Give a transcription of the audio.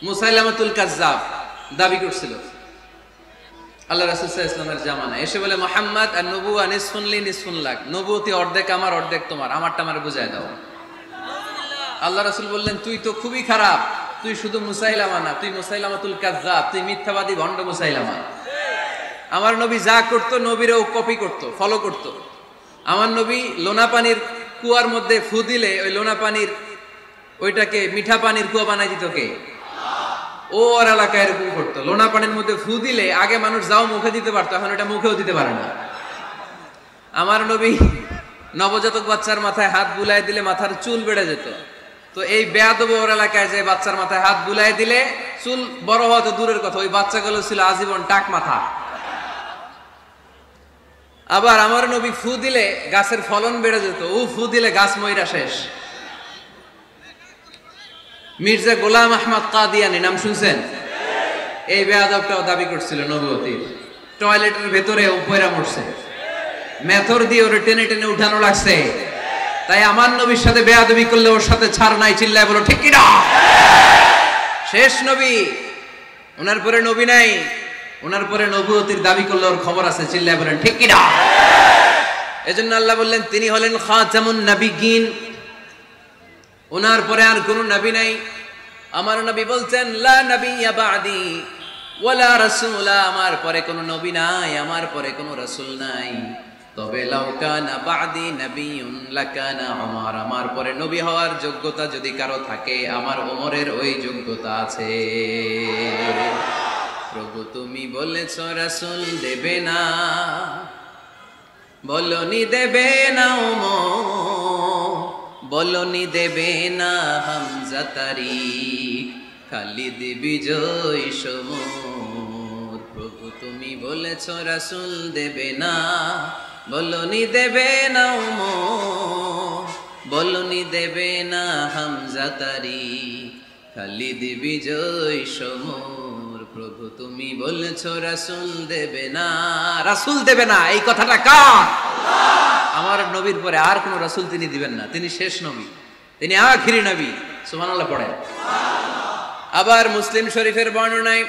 মুসাইলামাতুল কাজ্জাব দাবি করছিল আল্লাহ রাসূল সাল্লাল্লাহু আলাইহি ওয়াসাল্লামের জামানায়, এসে বলে মুহাম্মদ আর নবুয়া নিসফুন লি নিসফুন লাক, নবুয়তি অর্ধেক আমার অর্ধেক তোমার, আমারটা আমারে বুঝায় দাও। আল্লাহ রাসূল বললেন তুই তো খুবই খারাপ, তুই শুধু মুসাইলামা না, তুই মুসাইলামাতুল কাজ্জাব, তুই মিথ্যাবাদী ভণ্ড মুসাইলামা। আমার নবী যা করতো নবীরাও কপি করতো, ফলো করতো। আমার নবী লোনা পানির কুয়ার মধ্যে ফু দিলে ওই লোনা পানির ওইটাকে মিঠা পানির কুয়া বানাই দিত কে? ও ওর এলাকায় এরকম করতো। লোনা পানির মধ্যে ফু দিলে আগে মানুষ যাও মুখে দিতে পারতো, এখন এটা মুখেও দিতে পারে না। আমার নবী নবজাতক বাচ্চার মাথায় হাত বুলাই দিলে মাথার চুল বেড়ে যেত। তো এই বেয়াদব ওর এলাকায় যে বাচ্চার মাথায় হাত বুলাই দিলে চুল বড় হওয়া তো দূরের কথা, ওই বাচ্চাগুলো ছিল আজীবন টাক মাথা। আবার আমার নবী ফু দিলে গাছের ফলন বেড়ে যেত, ও ফু দিলে গাছ মইরা শেষ। মির্জা গোলাম আহমদ কাদিয়ানি নাম শুনছেন? এই বেয়াদবটাও দাবি করছিল নবুয়তির। টয়লেটের ভেতরে উপরে মরছে, মেথর দিয়ে ওরে টেনে টেনে উঠানো লাগছে। তাই আমার নবীর সাথে বেয়াদবি করলে ওর সাথে ছাড় নাই, চিল্লায় বলো ঠিক কি না? শেষ নবী, ওনার পরে নবী নাই, ওনার পরে নবুয়তির দাবি করলে ওর খবর আছে, চিল্লায় বলেন ঠিক কি না? এজন্য আল্লাহ বললেন তিনি হলেন খাতামুন নবিয়্যিন, ওনার পরে আর কোন নবী নাই। আমার নবী বলছেন লা নাবিয়্যা বা'দি ওয়ালা রাসূলা, আমার পরে কোন নবী নাই, আমার পরে কোন রাসূল নাই। তবে লাউ কানা বা'দি নাবিয়্যুন লাকানা উমর, আমার পরে নবী হওয়ার যোগ্যতা যদি কারো থাকে আমার ওমরের ওই যোগ্যতা আছে। প্রভু তুমি বলেছো রাসূল দেবে না, বলনি দেবে না ওমর, বলনি দেবে না হামজা তারিক, খালিদ বিজয় সমর। প্রভু তুমি বলেছো রাসূল দেবে না, বলনি দেবে না ওমর, বলনি দেবে না হামজা তারিক, খালিদ বিজয় সমর। প্রভু তুমি বলেছো রাসূল দেবে না, রাসূল দেবে না, এই কথাটা কার? আমার নবীর পরে আর কোন রাসূল তিনি দিবেন না, তিনি শেষ নবী, তিনি আখিরি নবী। সুবহানাল্লাহ পড়ে। আবার মুসলিম শরীফের বর্ণনায়